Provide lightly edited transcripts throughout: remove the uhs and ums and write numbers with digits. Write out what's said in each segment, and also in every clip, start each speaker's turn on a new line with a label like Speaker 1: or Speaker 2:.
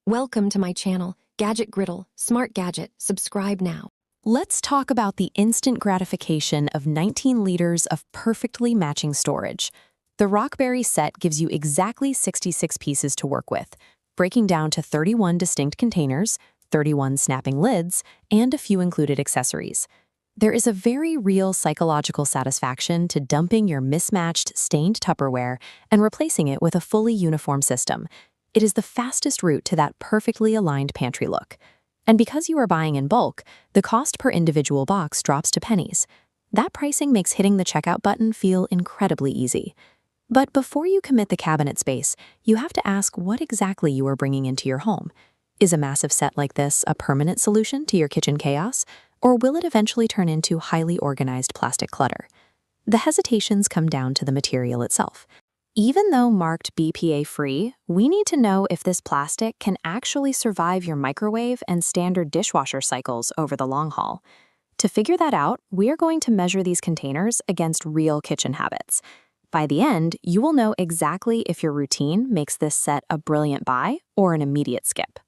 Speaker 1: Welcome to my channel, Gadget Griddle, Smart Gadget. Subscribe now.
Speaker 2: Let's talk about the instant gratification of 19 liters of perfectly matching storage. The Rockberry set gives you exactly 66 pieces to work with, breaking down to 31 distinct containers, 31 snapping lids, and a few included accessories. There is a very real psychological satisfaction to dumping your mismatched, stained Tupperware and replacing it with a fully uniform system. It is the fastest route to that perfectly aligned pantry look. And because you are buying in bulk, the cost per individual box drops to pennies. That pricing makes hitting the checkout button feel incredibly easy. But before you commit the cabinet space, you have to ask what exactly you are bringing into your home. Is a massive set like this a permanent solution to your kitchen chaos, or will it eventually turn into highly organized plastic clutter? The hesitations come down to the material itself. Even though marked BPA-free, we need to know if this plastic can actually survive your microwave and standard dishwasher cycles over the long haul. To figure that out, we are going to measure these containers against real kitchen habits. By the end, you will know exactly if your routine makes this set a brilliant buy or an immediate skip.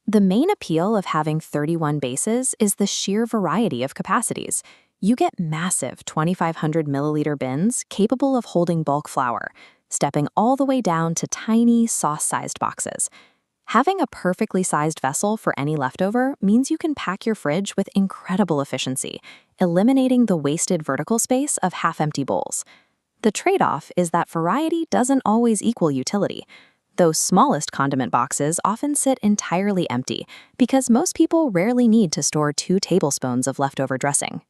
Speaker 2: The main appeal of having 31 bases is the sheer variety of capacities. You get massive 2,500 milliliter bins capable of holding bulk flour, stepping all the way down to tiny, sauce-sized boxes. Having a perfectly sized vessel for any leftover means you can pack your fridge with incredible efficiency, eliminating the wasted vertical space of half-empty bowls. The trade-off is that variety doesn't always equal utility. Those smallest condiment boxes often sit entirely empty because most people rarely need to store 2 tablespoons of leftover dressing.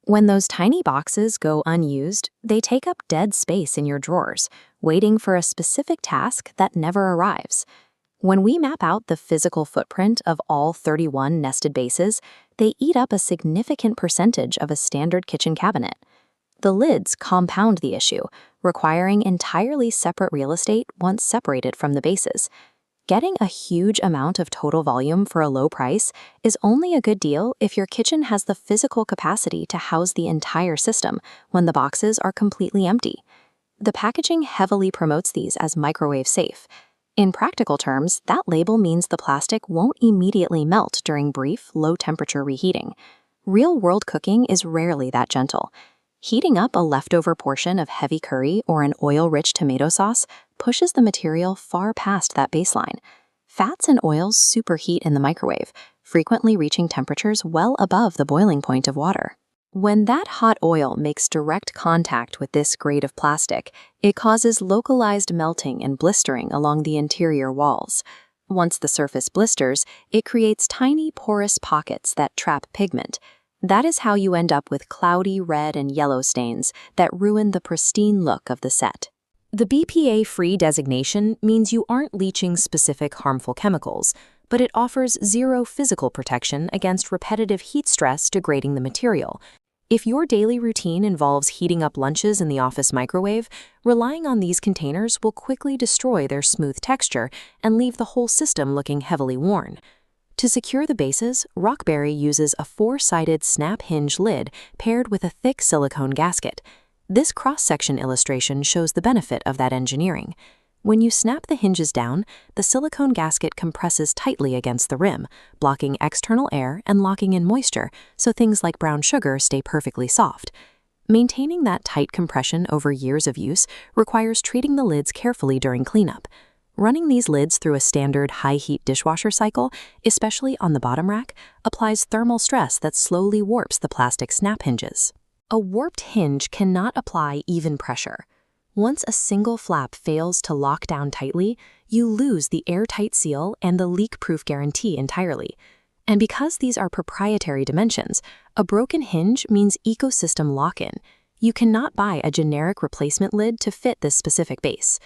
Speaker 2: When those tiny boxes go unused, they take up dead space in your drawers, waiting for a specific task that never arrives. When we map out the physical footprint of all 31 nested bases, they eat up a significant percentage of a standard kitchen cabinet. The lids compound the issue, requiring entirely separate real estate once separated from the bases. Getting a huge amount of total volume for a low price is only a good deal if your kitchen has the physical capacity to house the entire system when the boxes are completely empty. The packaging heavily promotes these as microwave safe. In practical terms, that label means the plastic won't immediately melt during brief, low-temperature reheating. Real-world cooking is rarely that gentle. Heating up a leftover portion of heavy curry or an oil-rich tomato sauce pushes the material far past that baseline. Fats and oils superheat in the microwave, frequently reaching temperatures well above the boiling point of water. When that hot oil makes direct contact with this grade of plastic, it causes localized melting and blistering along the interior walls. Once the surface blisters, it creates tiny porous pockets that trap pigment. That is how you end up with cloudy red and yellow stains that ruin the pristine look of the set. The BPA-free designation means you aren't leaching specific harmful chemicals, but it offers zero physical protection against repetitive heat stress degrading the material. If your daily routine involves heating up lunches in the office microwave, relying on these containers will quickly destroy their smooth texture and leave the whole system looking heavily worn. To secure the bases, Rockberry uses a 4-sided snap hinge lid paired with a thick silicone gasket. This cross-section illustration shows the benefit of that engineering. When you snap the hinges down, the silicone gasket compresses tightly against the rim, blocking external air and locking in moisture, so things like brown sugar stay perfectly soft. Maintaining that tight compression over years of use requires treating the lids carefully during cleanup. Running these lids through a standard high-heat dishwasher cycle, especially on the bottom rack, applies thermal stress that slowly warps the plastic snap hinges. A warped hinge cannot apply even pressure. Once a single flap fails to lock down tightly, you lose the airtight seal and the leak-proof guarantee entirely. And because these are proprietary dimensions, a broken hinge means ecosystem lock-in. You cannot buy a generic replacement lid to fit this specific base.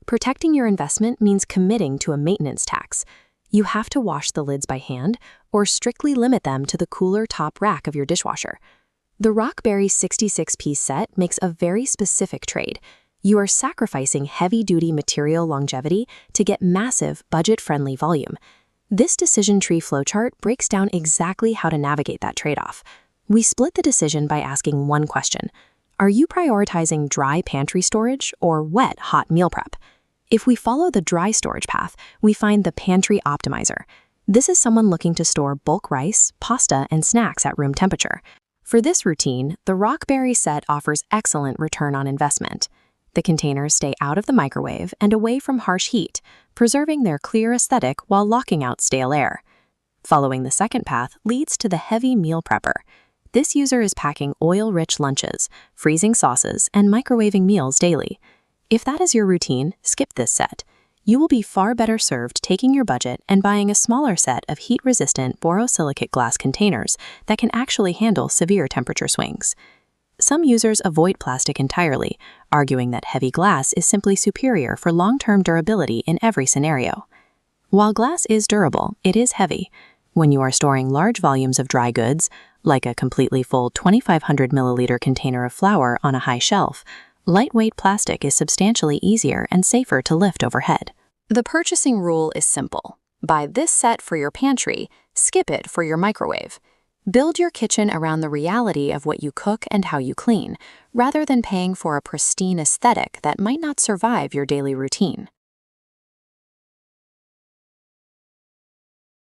Speaker 2: Protecting your investment means committing to a maintenance tax. You have to wash the lids by hand or strictly limit them to the cooler top rack of your dishwasher. The Rockberry 66-piece set makes a very specific trade. You are sacrificing heavy-duty material longevity to get massive, budget-friendly volume. This decision tree flowchart breaks down exactly how to navigate that trade-off. We split the decision by asking one question: are you prioritizing dry pantry storage or wet hot meal prep? If we follow the dry storage path, we find the Pantry Optimizer. This is someone looking to store bulk rice, pasta, and snacks at room temperature. For this routine, the Rockberry set offers excellent return on investment. The containers stay out of the microwave and away from harsh heat, preserving their clear aesthetic while locking out stale air. Following the second path leads to the heavy meal prepper. This user is packing oil-rich lunches, freezing sauces, and microwaving meals daily. If that is your routine, skip this set. You will be far better served taking your budget and buying a smaller set of heat-resistant borosilicate glass containers that can actually handle severe temperature swings. Some users avoid plastic entirely, arguing that heavy glass is simply superior for long-term durability in every scenario. While glass is durable, it is heavy. When you are storing large volumes of dry goods, like a completely full 2,500 milliliter container of flour on a high shelf, lightweight plastic is substantially easier and safer to lift overhead.
Speaker 3: The purchasing rule is simple. Buy this set for your pantry, skip it for your microwave. Build your kitchen around the reality of what you cook and how you clean, rather than paying for a pristine aesthetic that might not survive your daily routine.